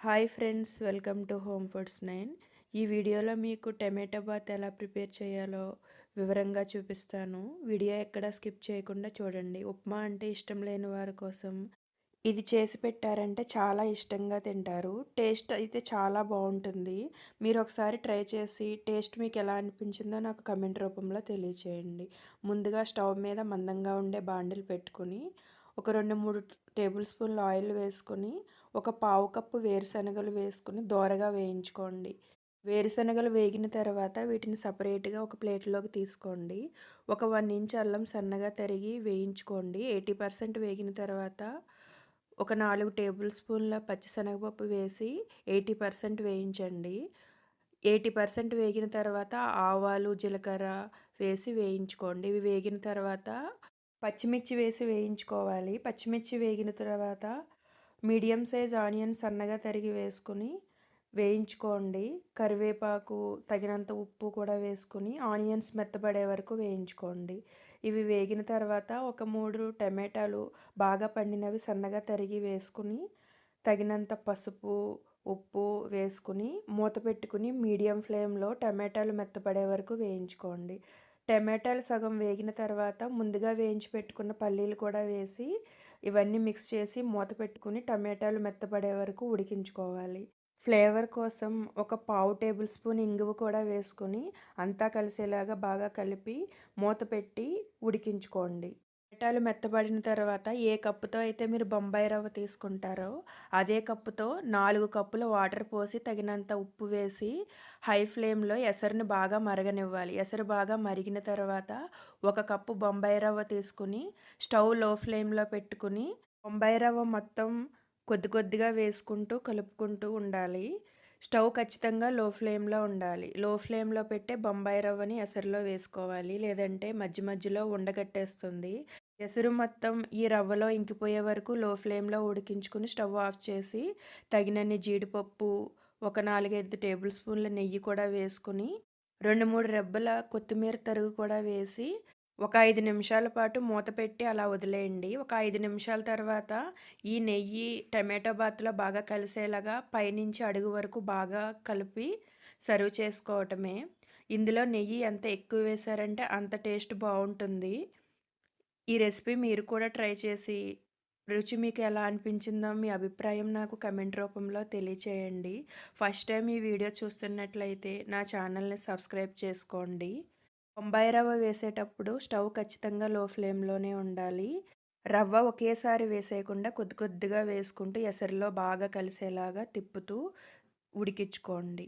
Hi friends, welcome to home foods 9. ఈ వీడియోలో మీకు టమాటో బాత్ ఎలా ప్రిపేర్ చేయాలో వివరంగా చూపిస్తాను. వీడియో ఎక్కడ స్కిప్ చేయకుండా చూడండి. ఉప్మా అంటే ఇష్టం లేని వారి కోసం ఇది చేసి పెట్టారంటే చాలా ఇష్టంగా తింటారు. టేస్ట్ అయితే చాలా బాగుంటుంది. మీరు ఒకసారి ట్రై చేసి టేస్ట్ మీకు ఎలా అనిపించిందో నాకు కమెంట్ రూపంలో తెలియచేయండి. ముందుగా స్టవ్ మీద మందంగా ఉండే బాండిల్ పెట్టుకుని ఒక 2-3 టేబుల్ స్పూన్ల ఆయిల్ వేసుకొని ఒక పావు కప్పు వేరుశనగలు వేసుకుని దోరగా వేయించుకోండి. వేరుశనగలు వేగిన తర్వాత వీటిని సపరేట్గా ఒక ప్లేట్లోకి తీసుకోండి. ఒక 1 ఇంచ్ అల్లం సన్నగా తరిగి వేయించుకోండి. 80% వేగిన తర్వాత ఒక 4 టేబుల్ స్పూన్ల పచ్చిశనగపప్పు వేసి 80% వేయించండి. 80% వేగిన తర్వాత ఆవాలు, జీలకర్ర వేసి వేయించుకోండి. ఇవి వేగిన తర్వాత పచ్చిమిర్చి వేసి వేయించుకోవాలి. పచ్చిమిర్చి వేగిన తర్వాత మీడియం సైజ్ ఆనియన్ సన్నగా తరిగి వేసుకుని వేయించుకోండి. కరివేపాకు, తగినంత ఉప్పు కూడా వేసుకుని ఆనియన్స్ మెత్తబడే వరకు వేయించుకోండి. ఇవి వేగిన తర్వాత ఒక 3 టమాటాలు బాగా పండినవి సన్నగా తరిగి వేసుకుని తగినంత పసుపు, ఉప్పు వేసుకుని మూత పెట్టుకుని మీడియం ఫ్లేమ్లో టమాటాలు మెత్తపడే వరకు వేయించుకోండి. టమాటాలు సగం వేగిన తర్వాత ముందుగా వేయించి పెట్టుకున్న పల్లీలు కూడా వేసి ఇవన్నీ మిక్స్ చేసి మూత పెట్టుకుని టమాటాలు మెత్తపడే వరకు ఉడికించుకోవాలి. ఫ్లేవర్ కోసం ఒక పావు టేబుల్ స్పూన్ ఇంగువ కూడా వేసుకొని అంతా కలిసేలాగా బాగా కలిపి మూత పెట్టి ఉడికించుకోండి. టమాటాలు మెత్తబడిన తర్వాత ఏ కప్పుతో అయితే మీరు బొంబాయి రవ్వ తీసుకుంటారో అదే కప్పుతో 4 కప్పుల వాటర్ పోసి తగినంత ఉప్పు వేసి హై ఫ్లేమ్లో ఎసరుని బాగా మరగనివ్వాలి. ఎసరు బాగా మరిగిన తర్వాత ఒక కప్పు బొంబాయి రవ్వ తీసుకుని స్టవ్ లో ఫ్లేమ్లో పెట్టుకుని బొంబాయి రవ్వ మొత్తం కొద్ది కొద్దిగా వేసుకుంటూ కలుపుకుంటూ ఉండాలి. స్టవ్ ఖచ్చితంగా లో ఫ్లేమ్లో ఉండాలి. లో ఫ్లేమ్లో పెట్టే బొంబాయి రవ్వని ఎసరులో వేసుకోవాలి, లేదంటే మధ్య మధ్యలో ఉండగట్టేస్తుంది. ఎసరు మొత్తం ఈ రవ్వలో ఇంకిపోయే వరకు లో ఫ్లేమ్లో ఉడికించుకుని స్టవ్ ఆఫ్ చేసి తగినన్ని జీడిపప్పు, ఒక 4-5 టేబుల్ స్పూన్ల నెయ్యి కూడా వేసుకుని 2-3 రెబ్బల కొత్తిమీర తరుగు కూడా వేసి ఒక 5 నిమిషాల పాటు మూత పెట్టి అలా వదిలేయండి. ఒక 5 నిమిషాల తర్వాత ఈ నెయ్యి టమాటో బాత్లో బాగా కలిసేలాగా పైనుంచి అడుగు వరకు బాగా కలిపి సర్వ్ చేసుకోవటమే. ఇందులో నెయ్యి ఎంత ఎక్కువ వేశారంటే అంత టేస్ట్ బాగుంటుంది. ఈ రెసిపీ మీరు కూడా ట్రై చేసి రుచి మీకు ఎలా అనిపించిందో మీ అభిప్రాయం నాకు కమెంట్ రూపంలో తెలియచేయండి. ఫస్ట్ టైం ఈ వీడియో చూస్తున్నట్లయితే నా ఛానల్ని సబ్స్క్రైబ్ చేసుకోండి. బొంబాయి రవ్వ వేసేటప్పుడు స్టవ్ ఖచ్చితంగా లో ఫ్లేమ్లోనే ఉండాలి. రవ్వ ఒకేసారి వేసేయకుండా కొద్ది కొద్దిగా వేసుకుంటూ ఎసరులో బాగా కలిసేలాగా తిప్పుతూ ఉడికించుకోండి.